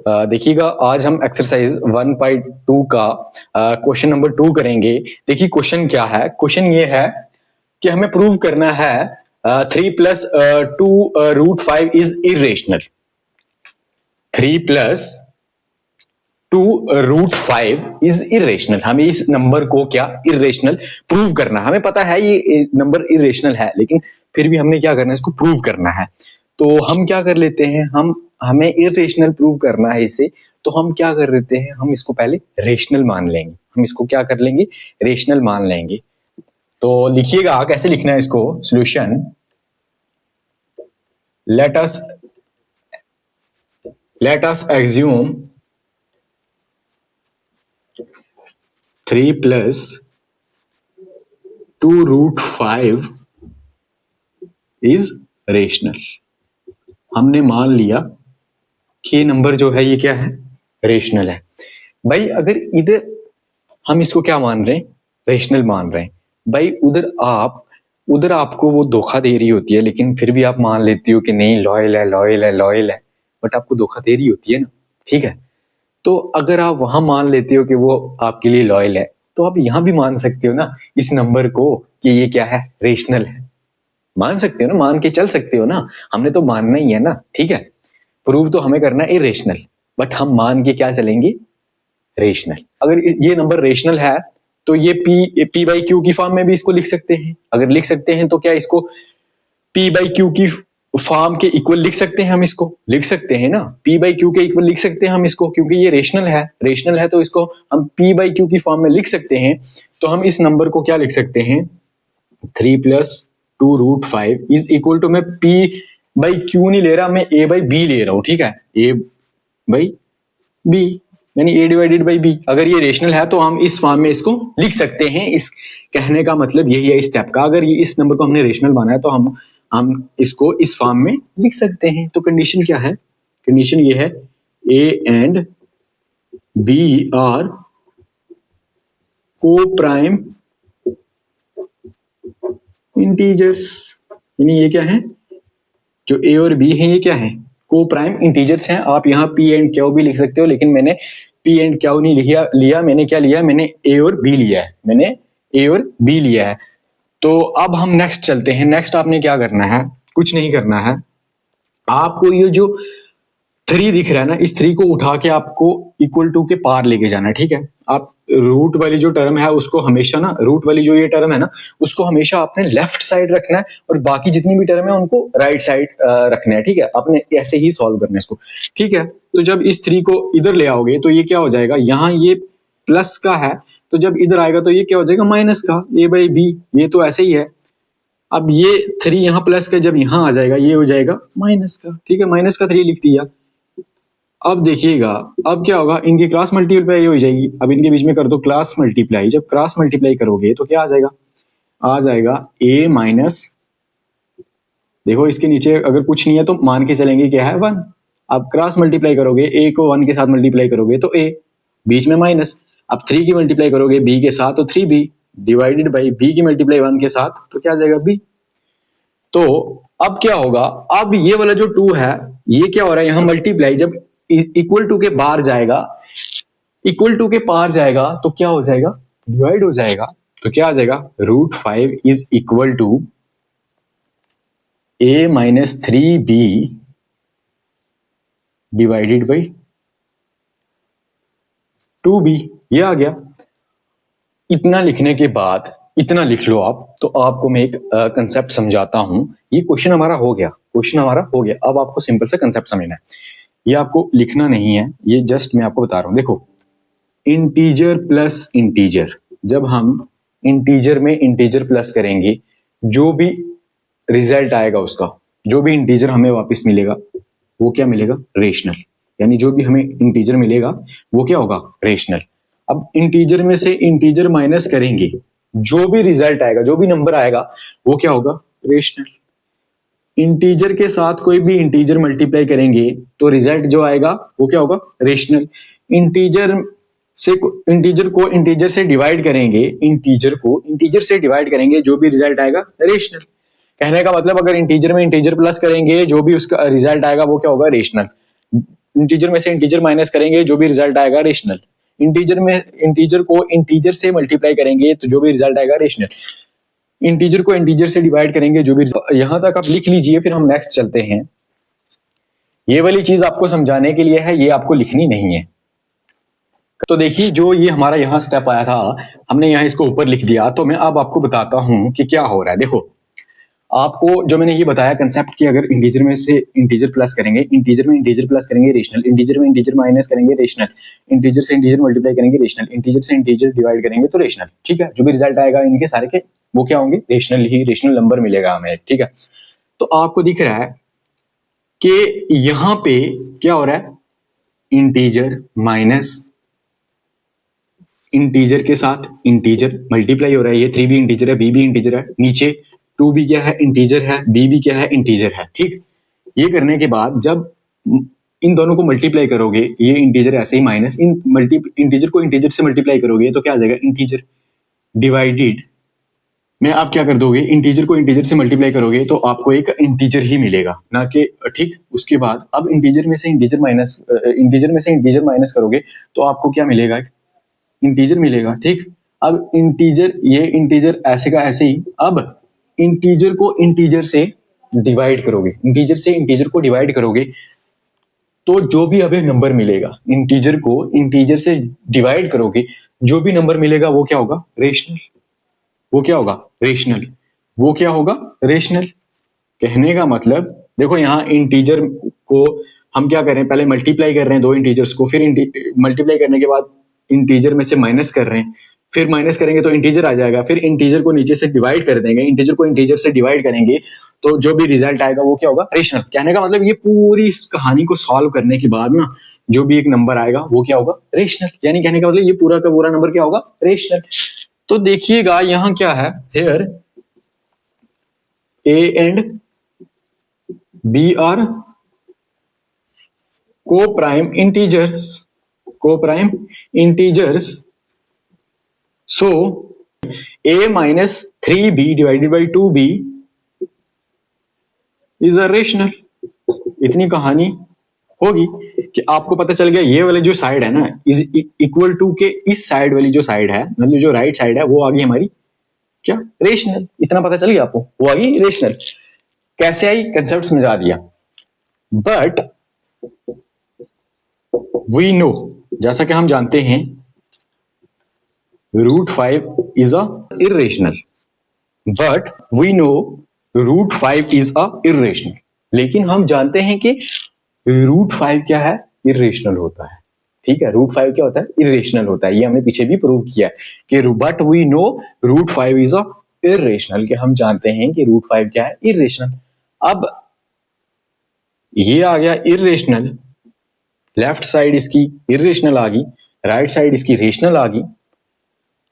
देखिएगा आज हम एक्सरसाइज 1.2 का क्वेश्चन नंबर 2 करेंगे। देखिए क्वेश्चन क्या है। क्वेश्चन ये है कि हमें प्रूव करना है 3 plus 2 root 5 is irrational. 3 plus 2 root 5 is irrational. हमें इस नंबर को क्या इरेशनल प्रूव करना है। हमें पता है ये नंबर इरेशनल है, लेकिन फिर भी हमने क्या करना है, इसको प्रूव करना है। तो हम क्या कर लेते हैं, हमें इरेशनल प्रूव करना है इसे, तो हम क्या कर लेते हैं, हम इसको पहले रेशनल मान लेंगे। हम इसको क्या कर लेंगे, रेशनल मान लेंगे। तो लिखिएगा कैसे लिखना है इसको। Solution let us assume 3 plus 2 root 5 is rational. हमने मान लिया कि नंबर जो है ये क्या है, रेशनल है। भाई अगर इधर हम इसको क्या मान रहे हैं, रेशनल मान रहे हैं। भाई उधर आपको वो धोखा दे रही होती है, लेकिन फिर भी आप मान लेती हो कि नहीं लॉयल है लॉयल है लॉयल है, बट आपको धोखा दे रही होती है ना, ठीक है। तो अगर आप वहां मान लेते हो कि वो आपके लिए लॉयल है, तो आप यहां भी मान सकते हो ना इस नंबर को कि ये क्या है, रेशनल है। मान सकते हो ना, मान के चल सकते हो ना। हमने तो मानना ही है ना, ठीक है। प्रूव तो हमें करना है इरेशनल, बट हम मान के क्या चलेंगे, रेशनल। अगर ये नंबर रेशनल है तो ये पी बाई क्यू की फॉर्म में भी इसको लिख सकते हैं। अगर लिख सकते हैं तो क्या इसको पी बाई क्यू की फॉर्म के इक्वल लिख सकते हैं। हम इसको लिख सकते हैं ना, पी बाई क्यू के इक्वल लिख सकते हैं हम इसको, क्योंकि ये रेशनल है तो इसको हम पी बाई क्यू की फॉर्म में लिख सकते हैं। तो हम इस नंबर को क्या लिख सकते हैं, 3 plus 2 root 5 is equal to, मैं पी बाई क्यू नहीं ले रहा, मैं ए बाई बी ले रहा हूं, ठीक है। ए बाई बी यानी ए डिवाइडेड बाई बी। अगर ये रेशनल है तो हम इस फॉर्म में इसको लिख सकते हैं। इस कहने का मतलब यही है इस स्टेप का। अगर ये इस नंबर को हमने रेशनल माना है तो हम इसको इस फॉर्म में लिख सकते हैं। तो कंडीशन क्या है, कंडीशन ये है ए एंड बी आर को प्राइम इंटीजर्स। यानी ये क्या है, जो ए और बी है ये क्या है, को प्राइम इंटीजर्स हैं। आप यहाँ पी एंड क्यू भी लिख सकते हो, लेकिन मैंने पी एंड क्यू नहीं लिया, मैंने क्या लिया, मैंने ए और बी लिया है, मैंने ए और बी लिया है। तो अब हम नेक्स्ट चलते हैं। नेक्स्ट आपने क्या करना है, कुछ नहीं करना है। आपको ये जो 3 दिख रहा है ना, इस 3 को उठा के आपको इक्वल टू के पार लेके जाना है, ठीक है। आप रूट वाली जो टर्म है उसको हमेशा ना, रूट वाली जो ये टर्म है ना, उसको हमेशा आपने लेफ्ट साइड रखना है, और बाकी जितनी भी टर्म है उनको राइट साइड रखना है, ठीक है। आपने ऐसे ही सॉल्व करना है इसको, ठीक है। तो जब इस 3 को इधर ले आओगे तो ये क्या हो जाएगा, यहाँ ये प्लस का है, तो जब इधर आएगा तो ये क्या हो जाएगा, माइनस का, ए बाई बी। ये तो ऐसे ही है। अब ये 3 यहाँ प्लस का जब यहाँ आ जाएगा ये हो जाएगा माइनस का, ठीक है। माइनस का 3 लिख दिया। अब देखिएगा अब क्या होगा, इनकी क्रॉस मल्टीप्लाई हो जाएगी। अब इनके बीच में कर दो क्रॉस मल्टीप्लाई। जब क्रॉस मल्टीप्लाई करोगे तो क्या आ जाएगा ए माइनस, देखो इसके नीचे अगर कुछ नहीं है तो मान के चलेंगे क्या है, 1। अब क्रॉस मल्टीप्लाई करोगे, ए को 1 के साथ मल्टीप्लाई करोगे तो ए, बीच में माइनस। अब 3 की मल्टीप्लाई करोगे बी के साथ तो 3b डिवाइडेड बाई बी की मल्टीप्लाई 1 के साथ तो क्या आ जाएगा बी। तो अब क्या होगा, अब ये वाला जो 2 है ये क्या हो रहा है, यहाँ मल्टीप्लाई जब इक्वल टू के बाहर जाएगा, इक्वल टू के पार जाएगा तो क्या हो जाएगा, डिवाइड हो जाएगा। तो क्या आ जाएगा, root 5 is equal to A minus 3b divided by 2b। ये आ गया। इतना लिखने के बाद, इतना लिख लो आप, तो आपको मैं एक कंसेप्ट समझाता हूं। ये क्वेश्चन हमारा हो गया, क्वेश्चन हमारा हो गया। अब आपको सिंपल सा कंसेप्ट समझना है। ये आपको लिखना नहीं है, ये जस्ट मैं आपको बता रहा हूं। देखो इंटीजर प्लस इंटीजर, जब हम इंटीजर में इंटीजर प्लस करेंगे, जो भी रिजल्ट आएगा उसका, जो भी इंटीजर हमें वापस मिलेगा वो क्या मिलेगा, रेशनल। यानी जो भी हमें इंटीजर मिलेगा वो क्या होगा, रेशनल। अब इंटीजर में से इंटीजर माइनस करेंगे, जो भी रिजल्ट आएगा, जो भी नंबर आएगा वो क्या होगा, रेशनल। इंटीजर के साथ कोई भी इंटीजर मल्टीप्लाई करेंगे तो रिजल्ट जो आएगा वो क्या होगा, रेशनल। इंटीजर को इंटीजर से डिवाइड करेंगे, इंटीजर को इंटीजर से डिवाइड करेंगे, जो भी रिजल्ट आएगा रेशनल। कहने का मतलब अगर इंटीजर में इंटीजर प्लस करेंगे जो भी उसका रिजल्ट आएगा वो क्या होगा, रेशनल। इंटीजर में से इंटीजर माइनस करेंगे, जो भी रिजल्ट आएगा रेशनल। इंटीजर को इंटीजर से मल्टीप्लाई करेंगे तो जो भी रिजल्ट आएगा रेशनल। इंटीजर को इंटीजर से डिवाइड करेंगे, जो भी। यहां तक आप लिख लीजिए, फिर हम नेक्स्ट चलते हैं। ये वाली चीज आपको समझाने के लिए है, ये आपको लिखनी नहीं है। तो देखिए, जो ये हमारा यहाँ स्टेप आया था, हमने यहाँ इसको ऊपर लिख दिया। तो मैं अब आपको बताता हूं कि क्या हो रहा है। देखो, आपको जो मैंने ये बताया कंसेप्ट कि अगर इंटीजर में से इंटीजर प्लस करेंगे, इंटीजर में इंटीजर प्लस करेंगे रेशनल, इंटीजर में इंटीजर माइनस करेंगे रेशनल, इंटीजर से इंटीजर मल्टीप्लाई करेंगे रेशनल, इंटीजर से इंटीजर डिवाइड करेंगे तो रेशनल। ठीक है, जो भी रिजल्ट आएगा इनके सारे के वो क्या होंगे, रेशनल ही, रेशनल नंबर मिलेगा हमें। ठीक है, तो आपको दिख रहा है कि यहां पे क्या हो रहा है, इंटीजर माइनस इंटीजर के साथ इंटीजर मल्टीप्लाई हो रहा है। ये 3 भी इंटीजर है, बी भी इंटीजर है, नीचे 2 भी क्या है, इंटीजर है, बी भी क्या है, इंटीजर है। ठीक, ये करने के बाद जब इन दोनों को मल्टीप्लाई करोगे, ये इंटीजर ऐसे ही माइनस इंटीजर को इंटीजर से मल्टीप्लाई करोगे तो क्या आ जाएगा, इंटीजर डिवाइडेड में आप क्या कर दोगे, इंटीजर को इंटीजर से मल्टीप्लाई करोगे तो आपको एक इंटीजर ही मिलेगा, ना कि ठीक। उसके बाद अब इंटीजर में से इंटीजर माइनस करोगे तो आपको क्या मिलेगा, इंटीजर मिलेगा। ठीक, अब इंटीजर, ये इंटीजर ऐसे का ऐसे ही। अब इंटीजर को इंटीजर से डिवाइड करोगे, इंटीजर से इंटीजर को डिवाइड करोगे तो जो भी हमें नंबर मिलेगा, इंटीजर को इंटीजर से डिवाइड करोगे, जो भी नंबर मिलेगा वो क्या होगा, रेशनल। वो क्या होगा, रेशनल। वो क्या होगा, रेशनल। कहने का मतलब देखो, यहाँ इंटीजर को हम क्या कर रहे हैं, पहले मल्टीप्लाई कर रहे हैं दो इंटीजर्स को, फिर मल्टीप्लाई करने के बाद इंटीजर में से माइनस कर रहे हैं, फिर माइनस करेंगे तो इंटीजर आ जाएगा, फिर इंटीजर को नीचे से डिवाइड कर देंगे, इंटीजर को इंटीजर से डिवाइड करेंगे तो जो भी रिजल्ट आएगा वो क्या होगा, रेशनल। कहने का मतलब ये पूरी इस कहानी को सॉल्व करने के बाद ना जो भी एक नंबर आएगा वो क्या होगा, रेशनल। यानी कहने का मतलब ये पूरा का पूरा नंबर क्या होगा, रेशनल। तो देखिएगा यहां क्या है, here A and B are co-prime integers, so a minus 3b divided by 2b is a rational। इतनी कहानी होगी कि आपको पता चल गया ये वाले जो साइड है ना, इज इक्वल टू के इस साइड वाली जो साइड है, मतलब जो राइट साइड है वो आ गई हमारी क्या, रेशनल। इतना पता चल गया आपको, वो आ गई रेशनल। कैसे आई, कंसेप्ट समझा दिया। बट वी नो, जैसा कि हम जानते हैं, √5 is a irrational. But we know √5 is a irrational. लेकिन हम जानते हैं कि √5 क्या है, इर्रेशनल होता है। ठीक है, √5 क्या होता है, इर्रेशनल होता है। ये हमने पीछे भी प्रूव किया है कि but we know √5 is a irrational, कि हम जानते हैं कि √5 क्या है, इर्रेशनल। अब ये आ गया इर्रेशनल, लेफ्ट साइड इसकी इर्रेशनल आ गई, राइट साइड इसकी रेशनल आ गई।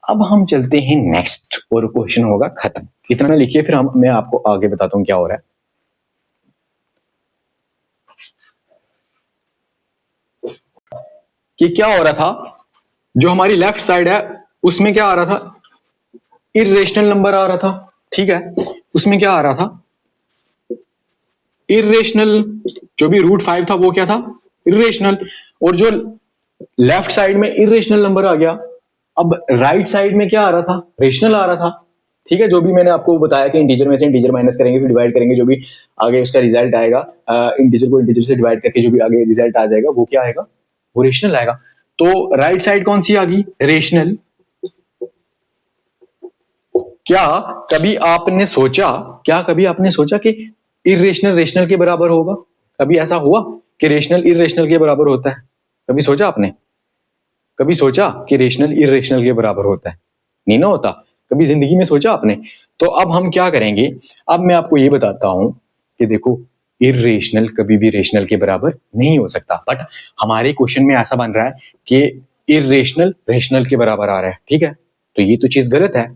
अब हम चलते हैं नेक्स्ट, और क्वेश्चन होगा खत्म। इतना लिखिए, फिर मैं आपको आगे बताता हूं क्या हो रहा है। कि क्या हो रहा था, जो हमारी लेफ्ट साइड है उसमें क्या आ रहा था, इर्रेशनल नंबर आ रहा था। ठीक है, उसमें क्या आ रहा था, इर्रेशनल। जो भी √5 था वो क्या था, इर्रेशनल। और जो लेफ्ट साइड में इर्रेशनल नंबर आ गया, अब राइट साइड में क्या आ रहा था, रेशनल आ रहा था। ठीक है, जो भी मैंने आपको बताया कि इंटीजर में से इंटीजर माइनस करेंगे, फिर डिवाइड करेंगे, जो भी आगे उसका रिजल्ट आएगा, इंटीजर को इंटीजर से डिवाइड करके जो भी आगे रिजल्ट आ जाएगा वो क्या आएगा, वो रेशनल आएगा। तो राइट साइड कौन सी आ गई, रेशनल। क्या कभी आपने सोचा कि इर्रेशनल रेशनल के बराबर होगा? कभी ऐसा हुआ कि रेशनल इर्रेशनल के बराबर होता है? कभी सोचा आपने? कभी सोचा कि रेशनल इर्रेशनल के बराबर होता है? नहीं ना होता। कभी जिंदगी में सोचा आपने? तो अब हम क्या करेंगे, अब मैं आपको ये बताता हूं कि देखो, इर्रेशनल कभी भी रेशनल के बराबर नहीं हो सकता। बट हमारे क्वेश्चन में ऐसा बन रहा है कि इर्रेशनल रेशनल के बराबर आ रहा है। ठीक है, तो ये तो चीज गलत है।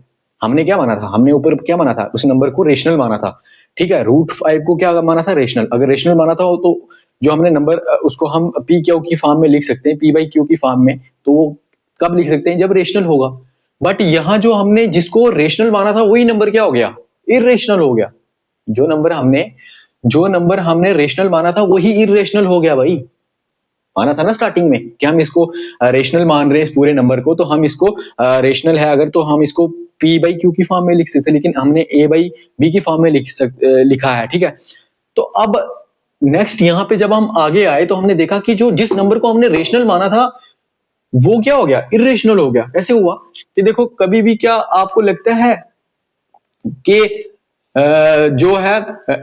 हमने क्या माना था, हमने ऊपर क्या माना था, उस नंबर को रेशनल माना था। ठीक है, √5 को क्या माना था, रेशनल। अगर रेशनल माना था तो जो हमने नंबर, उसको हम पी क्यू की फॉर्म में लिख सकते हैं, p/q की फॉर्म में। तो वो कब लिख सकते हैं, जब रेशनल होगा। बट यहां जो हमने जिसको रेशनल माना था वही नंबर क्या हो गया, इर्रेशनल हो गया। जो नंबर हमने रेशनल माना था वही इर्रेशनल हो गया भाई। माना था ना स्टार्टिंग में कि हम इसको रेशनल मान रहे हैं इस पूरे नंबर को, तो हम इसको रेशनल है अगर तो हम इसको p बाई क्यू की फॉर्म में लिख सकते, लेकिन हमने a बाई b की फॉर्म में लिखा है, ठीक है। तो अब नेक्स्ट यहाँ पे जब हम आगे आए तो हमने देखा कि जो जिस नंबर को हमने रेशनल माना था वो क्या हो गया, इरेशनल हो गया। कैसे हुआ कि देखो, कभी भी क्या आपको लगता है कि जो है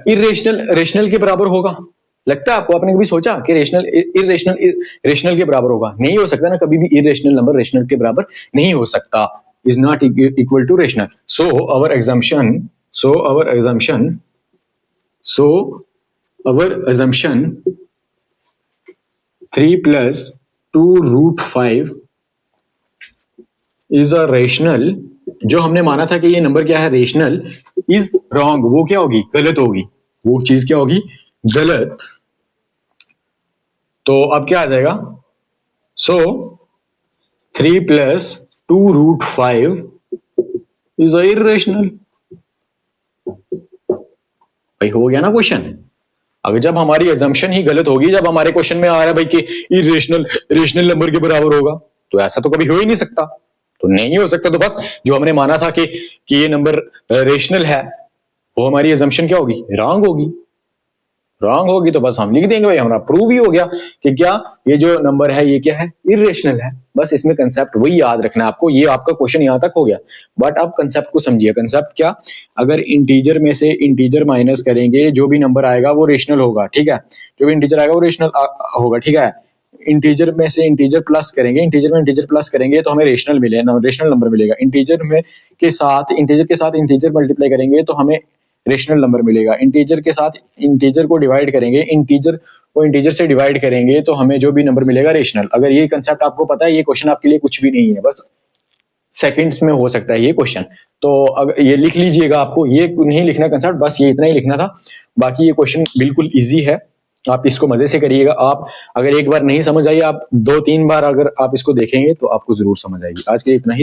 इरेशनल रेशनल के बराबर होगा? लगता है आपको? आपने कभी सोचा कि रेशनल इरेशनल रेशनल के बराबर होगा? नहीं हो सकता ना, कभी भी इरेशनल नंबर रेशनल के बराबर नहीं हो सकता, is not equal to rational. So our assumption 3 plus 2 root 5 is a rational, जो हमने माना था कि ये नंबर क्या है, रेशनल, इज रॉन्ग। वो क्या होगी? गलत होगी। वो चीज क्या होगी? गलत। तो अब क्या आ जाएगा? सो 3 plus 2 root 5 is a irrational. भाई हो गया ना क्वेश्चन। अगर जब हमारी एजम्पशन ही गलत होगी, जब हमारे क्वेश्चन में आ रहा है भाई कि इरेशनल रेशनल नंबर के बराबर होगा, तो ऐसा तो कभी हो ही नहीं सकता। तो नहीं हो सकता, तो बस जो हमने माना था कि ये नंबर रेशनल है, वो हमारी एजम्पशन क्या होगी? रॉन्ग होगी। रॉन्ग होगी तो बस हम लिख देंगे भाई हमारा प्रूव ही हो गया कि क्या ये जो नंबर है ये क्या है? इरेशनल है। बस इसमें कंसेप्ट वही याद रखना है आपको। ये आपका क्वेश्चन यहां तक हो गया, बट आप कंसेप्ट को समझिए। कंसेप्ट क्या? अगर इंटीजर में से इंटीजर माइनस करेंगे, जो भी नंबर आएगा वो रेशनल होगा, ठीक है। जो भी इंटीजर आएगा वो रेशनल होगा, ठीक है। इंटीजर में से इंटीजर प्लस करेंगे, इंटीजर में इंटीजर प्लस करेंगे तो हमें रेशनल मिलेगा, रेशनल नंबर मिलेगा। इंटीजर में के साथ इंटीजर मल्टीप्लाई करेंगे तो हमें रेशनल नंबर मिलेगा। इंटीजर के साथ इंटीजर को डिवाइड करेंगे, इंटीजर को इंटीजर से डिवाइड करेंगे तो हमें जो भी नंबर मिलेगा रेशनल। अगर ये कंसेप्ट आपको पता है, ये क्वेश्चन आपके लिए कुछ भी नहीं है, बस सेकंड्स में हो सकता है ये क्वेश्चन। तो अगर ये लिख लीजिएगा, आपको ये नहीं लिखना कंसेप्ट, बस ये इतना ही लिखना था। बाकी ये क्वेश्चन बिल्कुल इजी है, आप इसको मजे से करिएगा। आप अगर एक बार नहीं समझ आई, आप 2-3 बार अगर आप इसको देखेंगे तो आपको जरूर समझ आएगी। आज के लिए इतना ही।